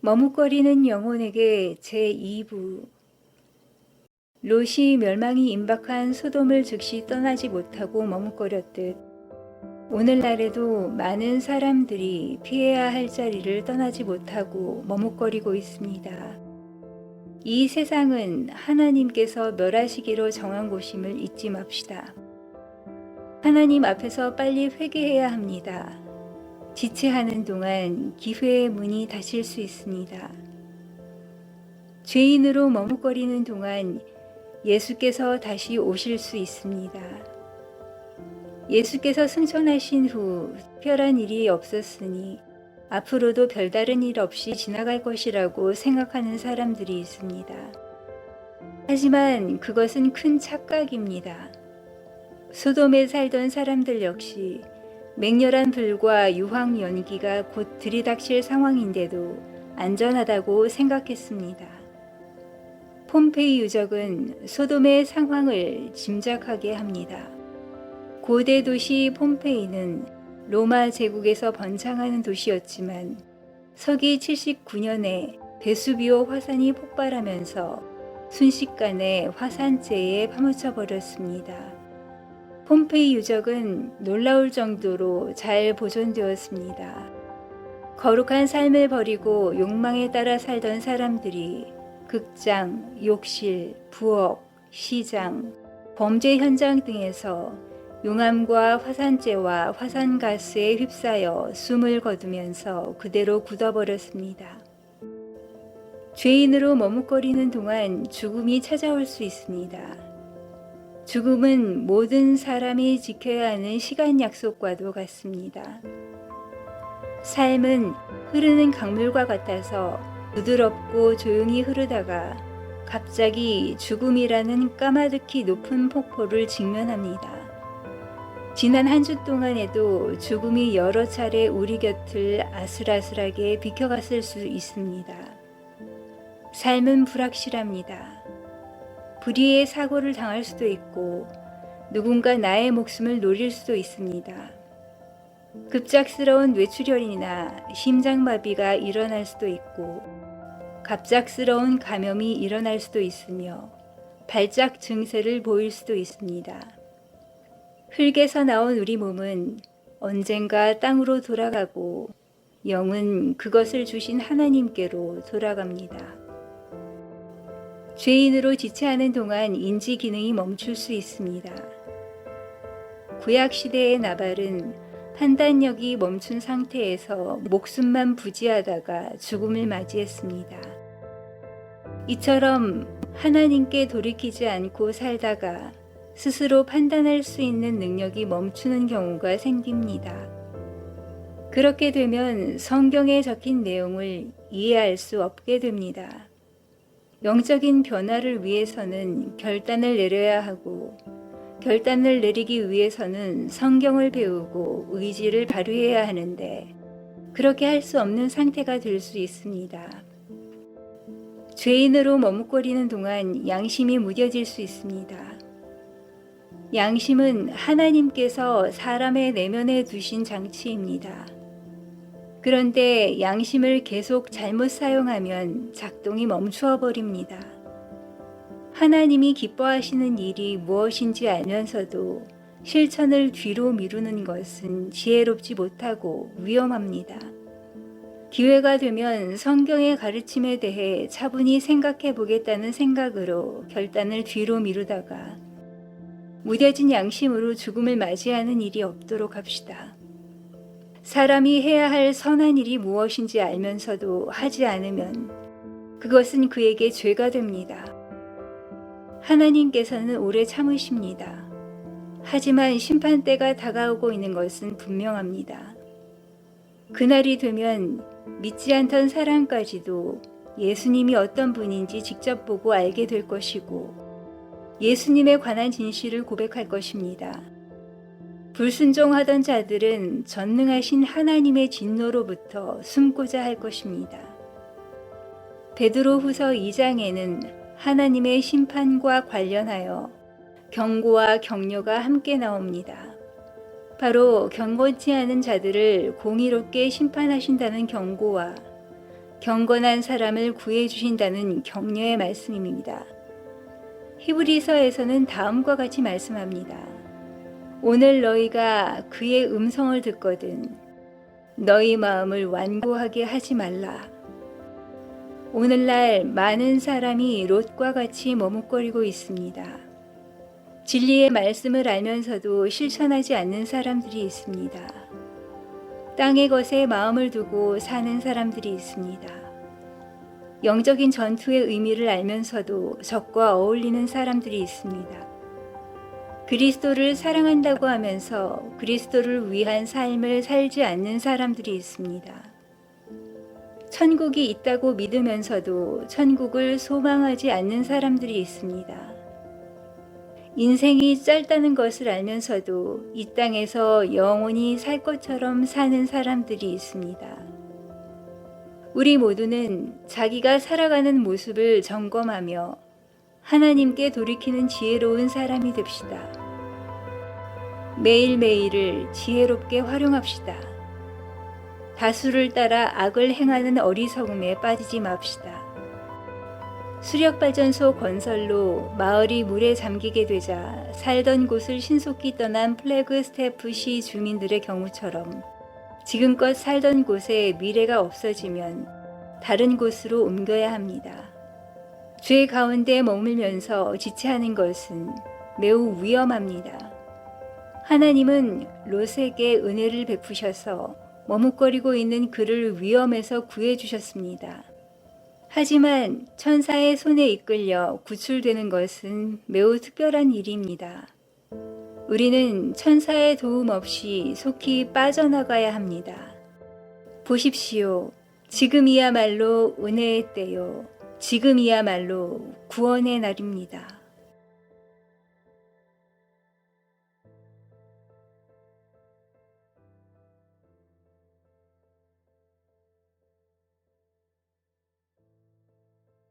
머뭇거리는 영혼에게 제2부. 롯이 멸망이 임박한 소돔을 즉시 떠나지 못하고 머뭇거렸듯 오늘날에도 많은 사람들이 피해야 할 자리를 떠나지 못하고 머뭇거리고 있습니다. 이 세상은 하나님께서 멸하시기로 정한 곳임을 잊지 맙시다. 하나님 앞에서 빨리 회개해야 합니다. 지체하는 동안 기회의 문이 닫힐 수 있습니다. 죄인으로 머뭇거리는 동안 예수께서 다시 오실 수 있습니다. 예수께서 승천하신 후 특별한 일이 없었으니 앞으로도 별다른 일 없이 지나갈 것이라고 생각하는 사람들이 있습니다. 하지만 그것은 큰 착각입니다. 소돔에 살던 사람들 역시 맹렬한 불과 유황 연기가 곧 들이닥칠 상황인데도 안전하다고 생각했습니다. 폼페이 유적은 소돔의 상황을 짐작하게 합니다. 고대 도시 폼페이는 로마 제국에서 번창하는 도시였지만 서기 79년에 베수비오 화산이 폭발하면서 순식간에 화산재에 파묻혀 버렸습니다. 폼페이 유적은 놀라울 정도로 잘 보존되었습니다. 거룩한 삶을 버리고 욕망에 따라 살던 사람들이 극장, 욕실, 부엌, 시장, 범죄 현장 등에서 용암과 화산재와 화산가스에 휩싸여 숨을 거두면서 그대로 굳어버렸습니다. 죄인으로 머뭇거리는 동안 죽음이 찾아올 수 있습니다. 죽음은 모든 사람이 지켜야 하는 시간 약속과도 같습니다. 삶은 흐르는 강물과 같아서 부드럽고 조용히 흐르다가 갑자기 죽음이라는 까마득히 높은 폭포를 직면합니다. 지난 한 주 동안에도 죽음이 여러 차례 우리 곁을 아슬아슬하게 비켜갔을 수 있습니다. 삶은 불확실합니다. 불의의 사고를 당할 수도 있고 누군가 나의 목숨을 노릴 수도 있습니다. 급작스러운 뇌출혈이나 심장마비가 일어날 수도 있고 갑작스러운 감염이 일어날 수도 있으며 발작 증세를 보일 수도 있습니다. 흙에서 나온 우리 몸은 언젠가 땅으로 돌아가고 영은 그것을 주신 하나님께로 돌아갑니다. 죄인으로 지체하는 동안 인지 기능이 멈출 수 있습니다. 구약 시대의 나발은 판단력이 멈춘 상태에서 목숨만 부지하다가 죽음을 맞이했습니다. 이처럼 하나님께 돌이키지 않고 살다가 스스로 판단할 수 있는 능력이 멈추는 경우가 생깁니다. 그렇게 되면 성경에 적힌 내용을 이해할 수 없게 됩니다. 영적인 변화를 위해서는 결단을 내려야 하고 결단을 내리기 위해서는 성경을 배우고 의지를 발휘해야 하는데 그렇게 할 수 없는 상태가 될 수 있습니다. 죄인으로 머뭇거리는 동안 양심이 무뎌질 수 있습니다. 양심은 하나님께서 사람의 내면에 두신 장치입니다. 그런데 양심을 계속 잘못 사용하면 작동이 멈추어 버립니다. 하나님이 기뻐하시는 일이 무엇인지 알면서도 실천을 뒤로 미루는 것은 지혜롭지 못하고 위험합니다. 기회가 되면 성경의 가르침에 대해 차분히 생각해 보겠다는 생각으로 결단을 뒤로 미루다가 무뎌진 양심으로 죽음을 맞이하는 일이 없도록 합시다. 사람이 해야 할 선한 일이 무엇인지 알면서도 하지 않으면 그것은 그에게 죄가 됩니다. 하나님께서는 오래 참으십니다. 하지만 심판때가 다가오고 있는 것은 분명합니다. 그날이 되면 믿지 않던 사람까지도 예수님이 어떤 분인지 직접 보고 알게 될 것이고 예수님에 관한 진실을 고백할 것입니다. 불순종하던 자들은 전능하신 하나님의 진노로부터 숨고자 할 것입니다. 베드로후서 2장에는 하나님의 심판과 관련하여 경고와 격려가 함께 나옵니다. 바로 경건치 않은 자들을 공의롭게 심판하신다는 경고와 경건한 사람을 구해주신다는 격려의 말씀입니다. 히브리서에서는 다음과 같이 말씀합니다. 오늘 너희가 그의 음성을 듣거든 너희 마음을 완고하게 하지 말라. 오늘날 많은 사람이 롯과 같이 머뭇거리고 있습니다. 진리의 말씀을 알면서도 실천하지 않는 사람들이 있습니다. 땅의 것에 마음을 두고 사는 사람들이 있습니다. 영적인 전투의 의미를 알면서도 적과 어울리는 사람들이 있습니다. 그리스도를 사랑한다고 하면서 그리스도를 위한 삶을 살지 않는 사람들이 있습니다. 천국이 있다고 믿으면서도 천국을 소망하지 않는 사람들이 있습니다. 인생이 짧다는 것을 알면서도 이 땅에서 영원히 살 것처럼 사는 사람들이 있습니다. 우리 모두는 자기가 살아가는 모습을 점검하며 하나님께 돌이키는 지혜로운 사람이 됩시다. 매일매일을 지혜롭게 활용합시다. 다수를 따라 악을 행하는 어리석음에 빠지지 맙시다. 수력발전소 건설로 마을이 물에 잠기게 되자 살던 곳을 신속히 떠난 플래그스태프 시 주민들의 경우처럼 지금껏 살던 곳에 미래가 없어지면 다른 곳으로 옮겨야 합니다. 죄 가운데 머물면서 지체하는 것은 매우 위험합니다. 하나님은 롯에게 은혜를 베푸셔서 머뭇거리고 있는 그를 위험에서 구해주셨습니다. 하지만 천사의 손에 이끌려 구출되는 것은 매우 특별한 일입니다. 우리는 천사의 도움 없이 속히 빠져나가야 합니다. 보십시오. 지금이야말로 은혜의 때요. 지금이야말로 구원의 날입니다.